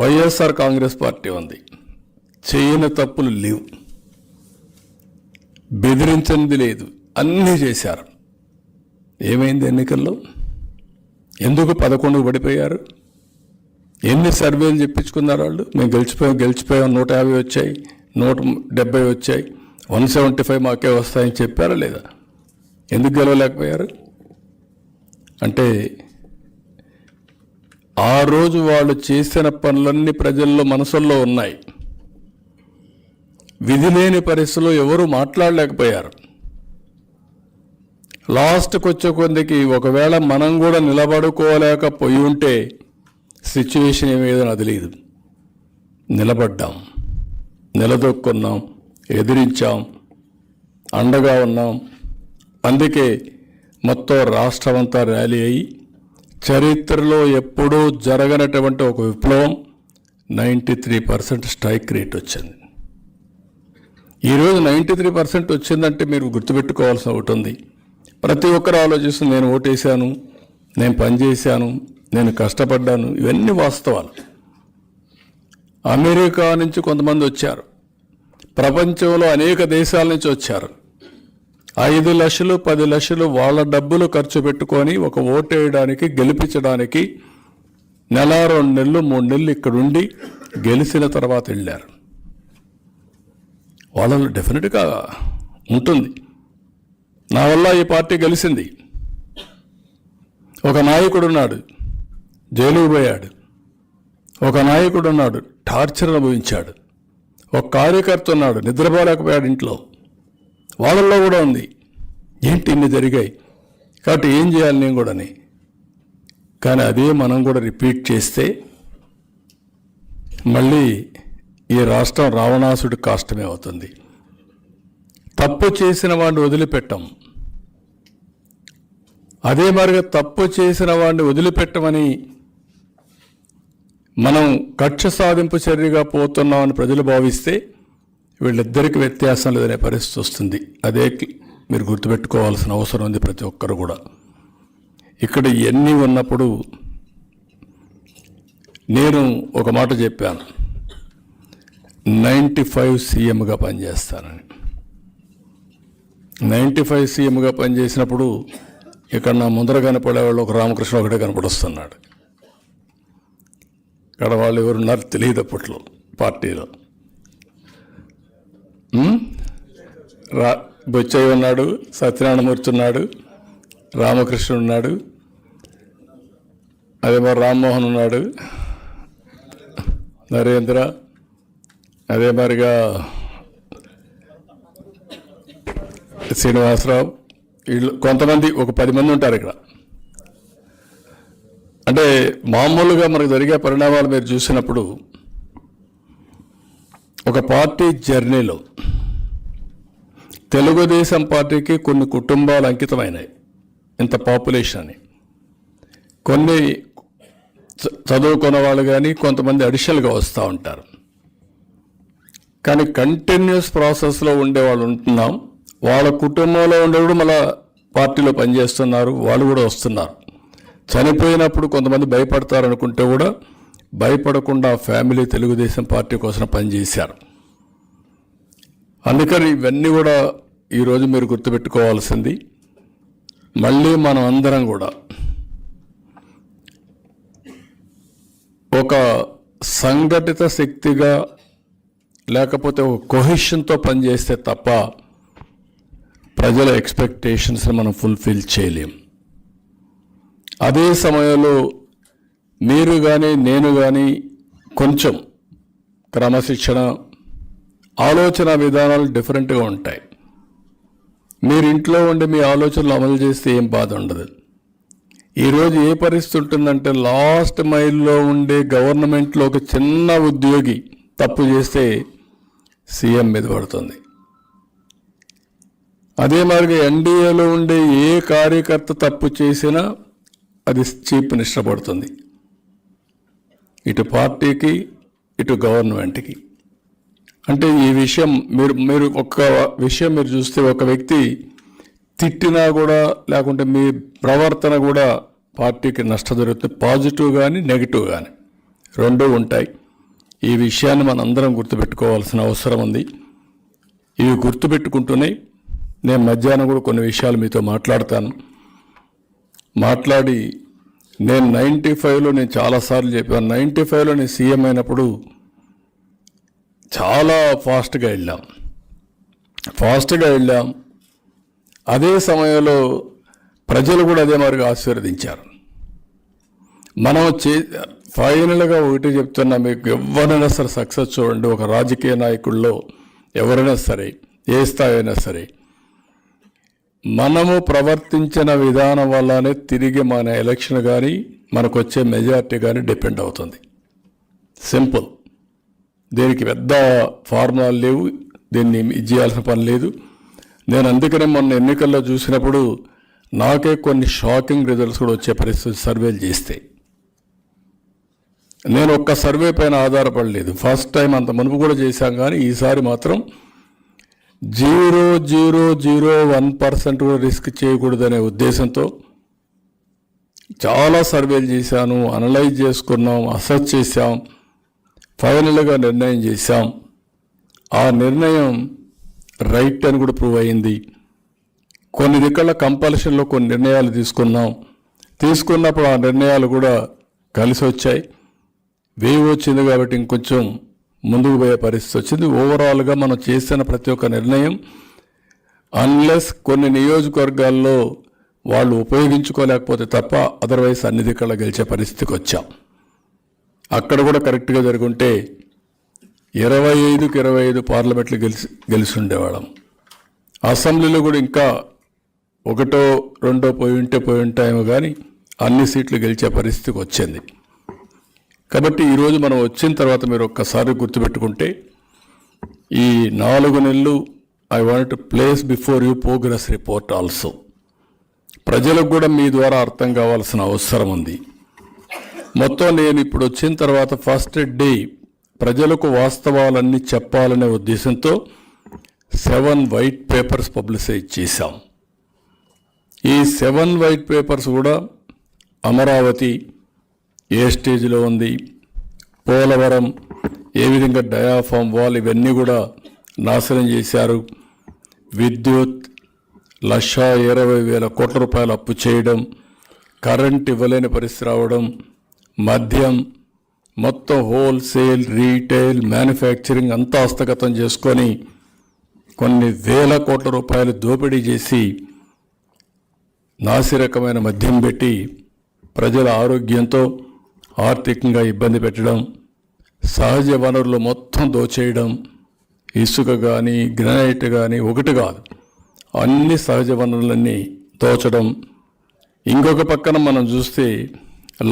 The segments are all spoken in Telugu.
వైఎస్ఆర్ కాంగ్రెస్ పార్టీ ఉంది, చేయని తప్పులు లేవు, బెదిరించింది లేదు, అన్నీ చేశారు. ఏమైంది ఎన్నికల్లో? ఎందుకు 11 పడిపోయారు? ఎన్ని సర్వేలు చెప్పించుకున్నారు వాళ్ళు? మేము గెలిచిపోయాం 150 వచ్చాయి, 170 వచ్చాయి, 175 మాకే వస్తాయని చెప్పారా లేదా? ఎందుకు గెలవలేకపోయారు? అంటే ఆ రోజు వాళ్ళు చేసిన పనులన్నీ ప్రజల్లో మనసుల్లో ఉన్నాయి. విధి లేని పరిస్థితుల్లో ఎవరు మాట్లాడలేకపోయారు. లాస్ట్కి వచ్చే కొందికి ఒకవేళ మనం కూడా నిలబడుకోలేకపోయి ఉంటే సిచ్యువేషన్ ఏమేదో అది లేదు. నిలబడ్డాం, నిలదొక్కున్నాం, ఎదిరించాం, అండగా ఉన్నాం. అందుకే మొత్తం రాష్ట్రం అంతా ర్యాలీ అయ్యి చరిత్రలో ఎప్పుడూ జరగనటువంటి ఒక విప్లవం 93% స్ట్రైక్ రేట్ వచ్చింది. ఈరోజు 93% వచ్చిందంటే మీరు గుర్తుపెట్టుకోవాల్సిన ఒకటి ఉంది. ప్రతి ఒక్కరు ఆలోచిస్తూ నేను ఓటేశాను, నేను పనిచేశాను, నేను కష్టపడ్డాను, ఇవన్నీ వాస్తవాలు. అమెరికా నుంచి కొంతమంది వచ్చారు, ప్రపంచంలో అనేక దేశాల నుంచి వచ్చారు. 5 లక్షలు 10 లక్షలు వాళ్ళ డబ్బులు ఖర్చు పెట్టుకొని ఒక ఓటేయడానికి, గెలిపించడానికి 1 2 నెలలు 3 నెలలు ఇక్కడుండి గెలిచిన తర్వాత వెళ్ళారు. వాళ్ళలో డెఫినెట్గా ఉంటుంది, నా వల్ల ఈ పార్టీ గెలిచింది. ఒక నాయకుడు ఉన్నాడు, జైలుకు పోయాడు. ఒక నాయకుడు ఉన్నాడు, టార్చర్ అనుభవించాడు. ఒక కార్యకర్త ఉన్నాడు, నిద్రపోలేకపోయాడు ఇంట్లో. వాళ్ళల్లో కూడా ఉంది, ఏంటి ఇన్ని జరిగాయి కాబట్టి ఏం చేయాలి నేను కూడాని. కానీ అదే మనం కూడా రిపీట్ చేస్తే మళ్ళీ ఈ రాష్ట్రం రావణాసుడి కాష్టమే అవుతుంది. తప్పు చేసిన వాడిని వదిలిపెట్టం. అదే మరిగా తప్పు చేసిన వాడిని వదిలిపెట్టమని మనం కక్ష సాధింపు చర్యగా పోతున్నామని ప్రజలు భావిస్తే వీళ్ళిద్దరికి వ్యత్యాసం లేదనే పరిస్థితి వస్తుంది. అదే మీరు గుర్తుపెట్టుకోవాల్సిన అవసరం ఉంది ప్రతి ఒక్కరు కూడా. ఇక్కడ ఇవన్నీ ఉన్నప్పుడు నేను ఒక మాట చెప్పాను, 95 సీఎంగా పనిచేస్తానని. 95 సీఎంగా పనిచేసినప్పుడు ఇక్కడ నా ముందర కనపడేవాళ్ళు ఒక రామకృష్ణ ఒకటే కనపడొస్తున్నాడు. ఇక్కడ వాళ్ళు ఎవరున్నారు తెలియదు అప్పట్లో పార్టీలో. బొచ్చయ్య ఉన్నాడు, సత్యనారాయణమూర్తి ఉన్నాడు, రామకృష్ణ ఉన్నాడు, అదే మరి రామ్మోహన్ ఉన్నాడు, నరేంద్ర, అదే మరిగా శ్రీనివాసరావు, వీళ్ళు కొంతమంది ఒక 10 మంది ఉంటారు ఇక్కడ. అంటే మామూలుగా మనకు జరిగే పరిణామాలు మీరు చూసినప్పుడు ఒక పార్టీ జర్నీలో తెలుగుదేశం పార్టీకి కొన్ని కుటుంబాలు అంకితమైనాయి, ఇంత పాపులేషన్ అని. కొన్ని చదువుకున్న వాళ్ళు కానీ కొంతమంది అడిషనల్గా వస్తూ ఉంటారు. కానీ కంటిన్యూస్ ప్రాసెస్లో ఉండేవాళ్ళు ఉంటున్నాం. వాళ్ళ కుటుంబంలో ఉండేవాడు మళ్ళా పార్టీలో పనిచేస్తున్నారు, వాళ్ళు కూడా వస్తున్నారు. చనిపోయినప్పుడు కొంతమంది భయపడతారు అనుకుంటే కూడా భయపడకుండా ఫ్యామిలీ తెలుగుదేశం పార్టీ కోసం పనిచేశారు. అందుకని ఇవన్నీ కూడా ఈరోజు మీరు గుర్తుపెట్టుకోవాల్సింది. మళ్ళీ మనం అందరం కూడా ఒక సంఘటిత శక్తిగా లేకపోతే ఒక కొహెషన్తో పనిచేస్తే తప్ప ప్రజల ఎక్స్పెక్టేషన్స్ని మనం ఫుల్ఫిల్ చేయలేం. అదే సమయంలో మీరు కానీ నేను కానీ కొంచెం క్రమశిక్షణ, ఆలోచన విధానాలు డిఫరెంట్గా ఉంటాయి. మీరు ఇంట్లో ఉండి మీ ఆలోచనలు అమలు చేస్తే ఏం బాధ ఉండదు. ఈరోజు ఏ పరిస్థితి ఉంటుందంటే లాస్ట్ మైల్లో ఉండే గవర్నమెంట్లో ఒక చిన్న ఉద్యోగి తప్పు చేస్తే సీఎం మీద పడుతుంది. అదే మాదిరిగా ఎన్డీఏలో ఉండే ఏ కార్యకర్త తప్పు చేసినా అది చీఫ్ మినిస్టర్ పడుతుంది, ఇటు పార్టీకి ఇటు గవర్నమెంట్కి. అంటే ఈ విషయం మీరు ఒక్క విషయం మీరు చూస్తే ఒక వ్యక్తి తిట్టినా కూడా లేకుంటే మీ ప్రవర్తన కూడా పార్టీకి నష్టం జరుగుతుంది. పాజిటివ్ కానీ నెగిటివ్ కానీ రెండూ ఉంటాయి. ఈ విషయాన్ని మనందరం గుర్తుపెట్టుకోవాల్సిన అవసరం ఉంది. ఇవి గుర్తుపెట్టుకుంటూనే నేను మధ్యాహ్నం కూడా కొన్ని విషయాలు మీతో మాట్లాడతాను. మాట్లాడి నేను 95లో నేను చాలాసార్లు చెప్పాను. 95లో నేను సీఎం అయినప్పుడు చాలా ఫాస్ట్గా వెళ్ళాం. అదే సమయంలో ప్రజలు కూడా అదే మరిగా ఆశీర్వదించారు. మనం ఫైనల్గా ఒకటి చెప్తున్నా, మీకు ఎవరైనా సరే సక్సెస్ చూడండి, ఒక రాజకీయ నాయకుల్లో ఎవరైనా సరే, ఏ స్థాయి అయినా సరే, మనము ప్రవర్తించిన విధానం వల్లనే తిరిగి మన ఎలక్షన్ కానీ మనకు వచ్చే మెజారిటీ కానీ డిపెండ్ అవుతుంది. సింపుల్. దీనికి పెద్ద ఫార్ములాలు లేవు, దీన్ని ఇచ్చేయాల్సిన పని లేదు. నేను అందుకనే మొన్న ఎన్నికల్లో చూసినప్పుడు నాకే కొన్ని షాకింగ్ రిజల్ట్స్ కూడా వచ్చే పరిస్థితి సర్వేలు చేస్తే. నేను ఒక్క సర్వే పైన ఆధారపడలేదు. ఫస్ట్ టైం అంత మునుపు కూడా చేశాం, కానీ ఈసారి మాత్రం 0.001% కూడా రిస్క్ చేయకూడదనే ఉద్దేశంతో చాలా సర్వేలు చేశాను, అనలైజ్ చేసుకున్నాం, అసెస్ చేశాం, ఫైనల్గా నిర్ణయం చేశాం. ఆ నిర్ణయం రైట్ అని కూడా ప్రూవ్ అయింది. కొన్ని దిక్కల కంపల్షన్లో కొన్ని నిర్ణయాలు తీసుకున్నప్పుడు ఆ నిర్ణయాలు కూడా కలిసి వచ్చాయి. వేవ్ వచ్చింది కాబట్టి ఇంకొంచెం ముందుకు పోయే పరిస్థితి వచ్చింది. ఓవరాల్గా మనం చేసిన ప్రతి ఒక్క నిర్ణయం, అన్లెస్ కొన్ని నియోజకవర్గాల్లో వాళ్ళు ఉపయోగించుకోలేకపోతే తప్ప అదర్వైజ్ అన్ని దిక్కల గెలిచే పరిస్థితికి వచ్చాం. అక్కడ కూడా కరెక్ట్గా జరుగుంటే 25కి 25 పార్లమెంట్లు గెలిచి ఉండేవాళ్ళం. అసెంబ్లీలో కూడా ఇంకా 1, 2 పోయి ఉంటాయేమో, కానీ అన్ని సీట్లు గెలిచే పరిస్థితికి వచ్చింది. కాబట్టి ఈరోజు మనం వచ్చిన తర్వాత మీరు ఒక్కసారి గుర్తుపెట్టుకుంటే, ఈ 4 నెలలు I want to place before you progress report also. ప్రజలకు కూడా మీ ద్వారా అర్థం కావాల్సిన అవసరం ఉంది. మొత్తం నేను ఇప్పుడు వచ్చిన తర్వాత ఫస్ట్ డే ప్రజలకు వాస్తవాలన్నీ చెప్పాలనే ఉద్దేశంతో 7 వైట్ పేపర్స్ పబ్లిసైజ్ చేశాం. ఈ 7 వైట్ పేపర్స్ కూడా అమరావతి ఏ స్టేజ్లో ఉంది, పోలవరం ఏ విధంగా డయాఫామ్ వాల్ ఇవన్నీ కూడా నాశనం చేశారు, విద్యుత్ 1,20,000 కోట్ల రూపాయలు అప్పు చేయడం, కరెంట్ ఇవ్వలేని పరిస్థితి రావడం, మద్యం మొత్తం హోల్సేల్, రీటైల్, మ్యానుఫ్యాక్చరింగ్ అంతా హస్తగతం చేసుకొని కొన్ని వేల కోట్ల రూపాయలు దోపిడీ చేసి నాసిరకమైన మద్యం పెట్టి ప్రజల ఆరోగ్యంతో ఆర్థికంగా ఇబ్బంది పెట్టడం, సహజ వనరులు మొత్తం దోచేయడం, ఇసుక కానీ గ్రానైట్ కానీ ఒకటి కాదు అన్ని సహజ వనరులన్నీ దోచడం. ఇంకొక పక్కన మనం చూస్తే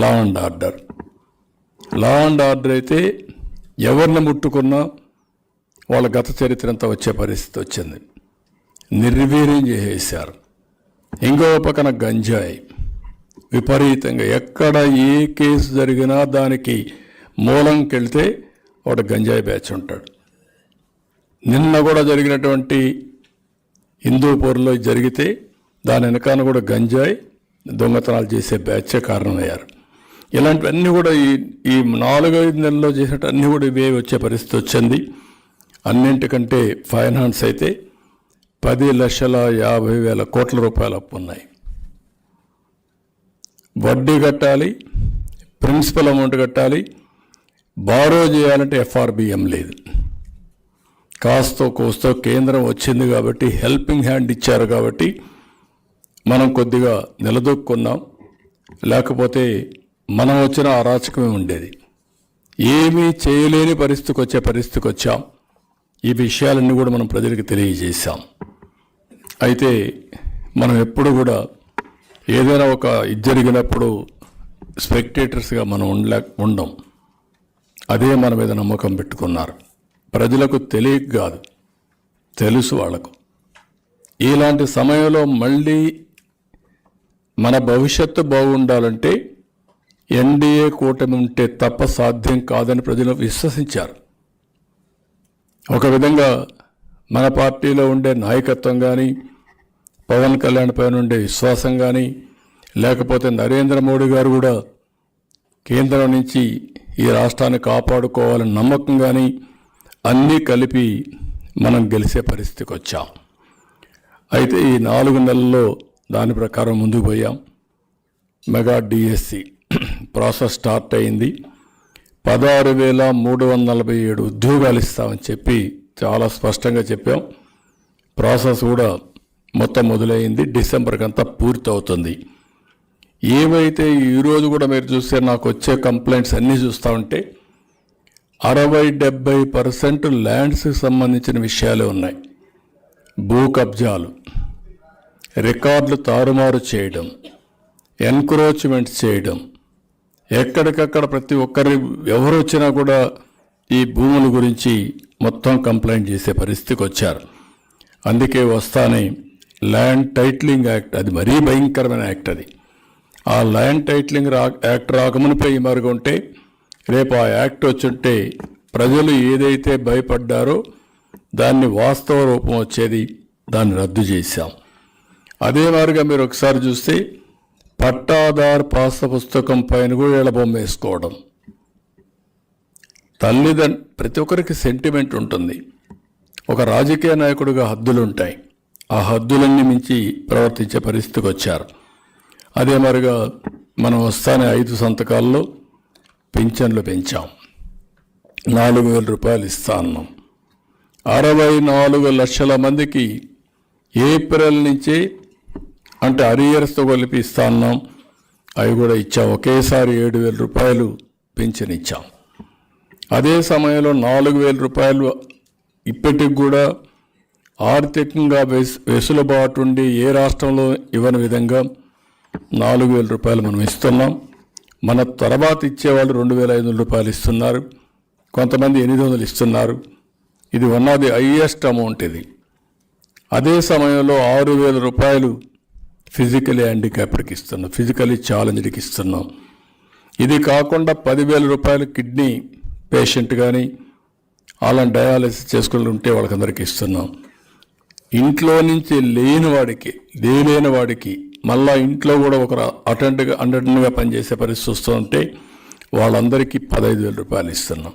లా అండ్ ఆర్డర్ అయితే ఎవరిని ముట్టుకున్నా వాళ్ళ గత చరిత్ర అంతా వచ్చే పరిస్థితి వచ్చింది. నిర్వీర్యం చేసేశారు. ఇంకొక పక్కన గంజాయి విపరీతంగా, ఎక్కడ ఏ కేసు జరిగినా దానికి మూలంకి వెళ్తే వాడు గంజాయి బ్యాచ్ ఉంటాడు. నిన్న కూడా జరిగినటువంటి హిందూపూర్లో జరిగితే దాని వెనకాల కూడా గంజాయి దొంగతనాలు చేసే బ్యాచే కారణమయ్యారు. ఇలాంటివన్నీ కూడా ఈ 4-5 నెలల్లో చేసేట అన్నీ కూడా ఇవే వచ్చే పరిస్థితి వచ్చింది. అన్నింటికంటే ఫైనాన్స్ అయితే 10,50,000 కోట్ల రూపాయలు అప్పు ఉన్నాయి. వడ్డీ కట్టాలి, ప్రిన్సిపల్ అమౌంట్ కట్టాలి, బారో చేయాలంటే ఎఫ్ఆర్బిఎం లేదు. కాస్తో కోస్తో కేంద్రం వచ్చింది కాబట్టి, హెల్పింగ్ హ్యాండ్ ఇచ్చారు కాబట్టి మనం కొద్దిగా నిలదొక్కున్నాం. లేకపోతే మనం వచ్చిన అరాచకమే ఉండేది. ఏమీ చేయలేని పరిస్థితికి వచ్చాం. ఈ విషయాలన్నీ కూడా మనం ప్రజలకు తెలియజేశాం. అయితే మనం ఎప్పుడు కూడా ఏదైనా ఒక ఇది జరిగినప్పుడు స్పెక్టేటర్స్గా మనం ఉండం. అదే మన మీద నమ్మకం పెట్టుకున్నారు. ప్రజలకు తెలియక కాదు, తెలుసు వాళ్లకు. ఇలాంటి సమయంలో మళ్ళీ మన భవిష్యత్తు బాగుండాలంటే ఎన్డీఏ కూటమి ఉంటే తప్ప సాధ్యం కాదని ప్రజలు విశ్వసించారు. ఒక విధంగా మన పార్టీలో ఉండే నాయకత్వం కానీ, పవన్ కళ్యాణ్ పైన ఉండే విశ్వాసం కానీ, లేకపోతే నరేంద్ర మోడీ గారు కూడా కేంద్రం నుంచి ఈ రాష్ట్రాన్ని కాపాడుకోవాలని నమ్మకం కానీ అన్నీ కలిపి మనం గెలిచే పరిస్థితికి వచ్చాం. అయితే ఈ 4 నెలల్లో దాని ప్రకారం ముందుకు పోయాం. మెగా డిఎస్సి ప్రాసెస్ స్టార్ట్ అయింది. 16,347 ఉద్యోగాలు ఇస్తామని చెప్పి చాలా స్పష్టంగా చెప్పాం. ప్రాసెస్ కూడా మొత్తం మొదలైంది. డిసెంబర్కి అంతా పూర్తి అవుతుంది. ఏవైతే ఈరోజు కూడా మీరు చూస్తే నాకు వచ్చే కంప్లైంట్స్ అన్నీ చూస్తూ ఉంటే 60-70% ల్యాండ్స్కి సంబంధించిన విషయాలే ఉన్నాయి. భూ కబ్జాలు, రికార్డులు తారుమారు చేయడం, ఎన్క్రోచ్మెంట్స్ చేయడం, ఎక్కడికక్కడ ప్రతి ఒక్కరి ఎవరు వచ్చినా కూడా ఈ భూముల గురించి మొత్తం కంప్లైంట్ చేసే పరిస్థితికి వచ్చారు. అందుకే వస్తానే ల్యాండ్ టైటిలింగ్ యాక్ట్, అది మరీ భయంకరమైన యాక్ట్. అది ఆ ల్యాండ్ టైటిలింగ్ యాక్ట్ రాకమునిపై మరుగుంటే రేపు ఆ యాక్ట్ వచ్చుంటే ప్రజలు ఏదైతే భయపడ్డారో దాన్ని వాస్తవ రూపం వచ్చేది. దాన్ని రద్దు చేశాం. అదే మాదిరిగా మీరు ఒకసారి చూస్తే పట్టాదారు పాస్ పుస్తకం పైన కూడా వీళ్ళ బొమ్మ వేసుకోవడం. ప్రతి ఒక్కరికి సెంటిమెంట్ ఉంటుంది. ఒక రాజకీయ నాయకుడిగా హద్దులు ఉంటాయి. ఆ హద్దులన్నీ మించి ప్రవర్తించే పరిస్థితికి వచ్చారు. అదే మరిగా మనం వస్తానే 5 సంతకాల్లో పింఛన్లు పెంచాం. 4,000 రూపాయలు ఇస్తా అన్నాం. 64 లక్షల మందికి ఏప్రిల్ నుంచి అంటే అరియర్స్తో కలిపి ఇస్తా అన్నాం. అవి కూడా ఇచ్చాం. ఒకేసారి 7,000 రూపాయలు పింఛన్ ఇచ్చాం. అదే సమయంలో 4,000 రూపాయలు ఇప్పటికి కూడా ఆర్థికంగా వెసులుబాటు ఉండి ఏ రాష్ట్రంలో ఇవ్వని విధంగా 4,000 రూపాయలు మనం ఇస్తున్నాం. మన తర్వాత ఇచ్చేవాళ్ళు 2,500 రూపాయలు ఇస్తున్నారు. కొంతమంది 800 ఇస్తున్నారు. ఇది one of the highest amount ఇది. అదే సమయంలో 6,000 రూపాయలు ఫిజికలీ హ్యాండిక్యాప్డ్కి ఇస్తున్నాం, ఫిజికలీ ఛాలెంజ్డ్కి ఇస్తున్నాం. ఇది కాకుండా 10,000 రూపాయలు కిడ్నీ పేషెంట్ కానీ అలాంటి డయాలసిస్ చేసుకుని ఉంటే వాళ్ళకందరికీ ఇస్తున్నాం. ఇంట్లో నుంచి లేని వాడికి మళ్ళా ఇంట్లో కూడా ఒకరు అటెండ్గా పనిచేసే పరిస్థితి వస్తుంటే వాళ్ళందరికీ 15,000 రూపాయలు ఇస్తున్నాం.